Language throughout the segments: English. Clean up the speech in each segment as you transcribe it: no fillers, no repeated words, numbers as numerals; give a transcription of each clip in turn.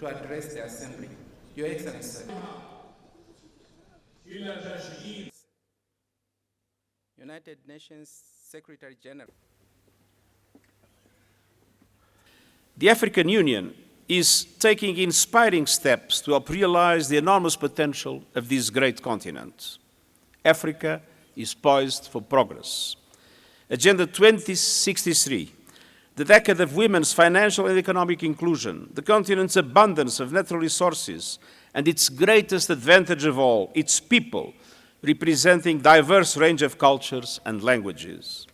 to address the Assembly. Your Excellency. United Nations Secretary General. The African Union is taking inspiring steps to help realize the enormous potential of this great continent. Africa is poised for progress. Agenda 2063, the decade of women's financial and economic inclusion, the continent's abundance of natural resources, and its greatest advantage of all, its people, representing diverse range of cultures and languages.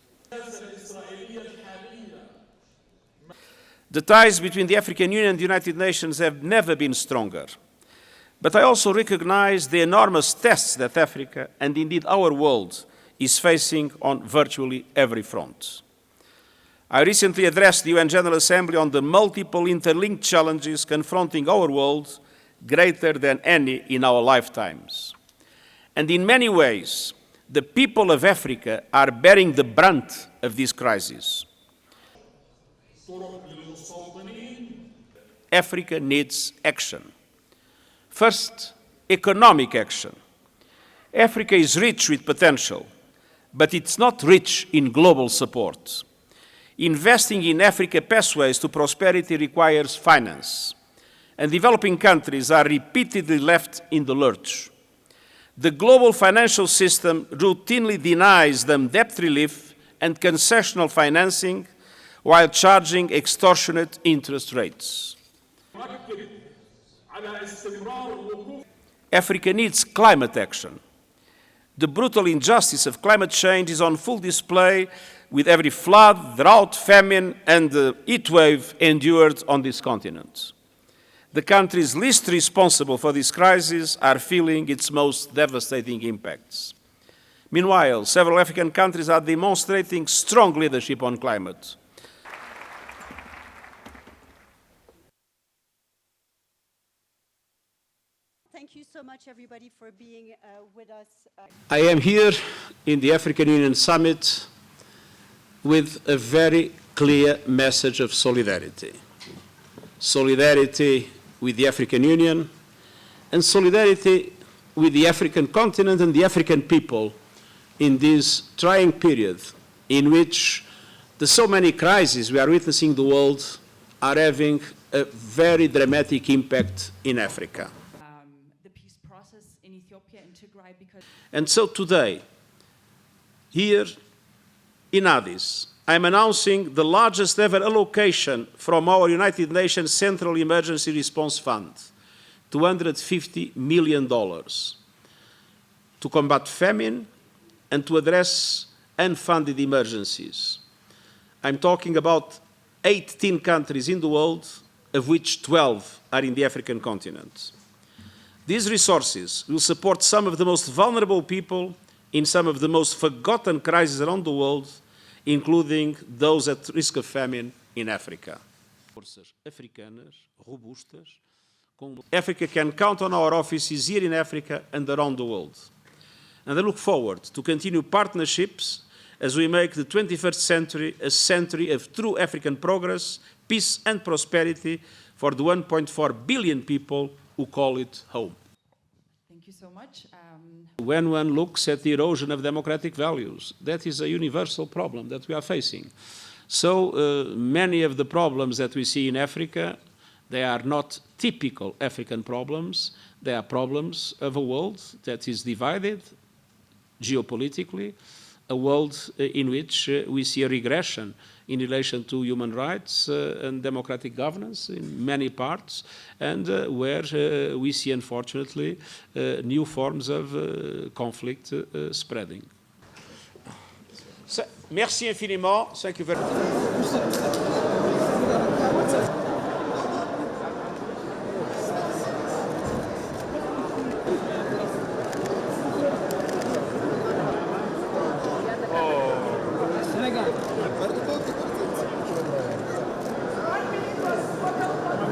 The ties between the African Union and the United Nations have never been stronger. But I also recognize the enormous tests that Africa, and indeed our world, is facing on virtually every front. I recently addressed the UN General Assembly on the multiple interlinked challenges confronting our world, greater than any in our lifetimes. And in many ways, the people of Africa are bearing the brunt of this crisis. Africa needs action. First, economic action. Africa is rich with potential, but it's not rich in global support. Investing in Africa pathways to prosperity requires finance, and developing countries are repeatedly left in the lurch. The global financial system routinely denies them debt relief and concessional financing while charging extortionate interest rates. Africa needs climate action. The brutal injustice of climate change is on full display with every flood, drought, famine, and heat wave endured on this continent. The countries least responsible for this crisis are feeling its most devastating impacts. Meanwhile, several African countries are demonstrating strong leadership on climate. Thank you so much, everybody, for being with us. I am here in the African Union Summit with a very clear message of solidarity. Solidarity with the African Union and solidarity with the African continent and the African people in this trying period in which the so many crises we are witnessing in the world are having a very dramatic impact in Africa. And so today, here in Addis, I'm announcing the largest ever allocation from our United Nations Central Emergency Response Fund, $250 million, to combat famine and to address unfunded emergencies. I'm talking about 18 countries in the world, of which 12 are in the African continent. These resources will support some of the most vulnerable people in some of the most forgotten crises around the world, including those at risk of famine in Africa. Africa can count on our offices here in Africa and around the world. And I look forward to continue partnerships as we make the 21st century a century of true African progress, peace and prosperity for the 1.4 billion people who call it home. Thank you so much. When one looks at the erosion of democratic values, that is a universal problem that we are facing. So many of the problems that we see in Africa, they are not typical African problems. They are problems of a world that is divided geopolitically, a world in which we see a regression in relation to human rights and democratic governance in many parts, and where we see, unfortunately, new forms of conflict spreading. So, merci infiniment. Thank you very much.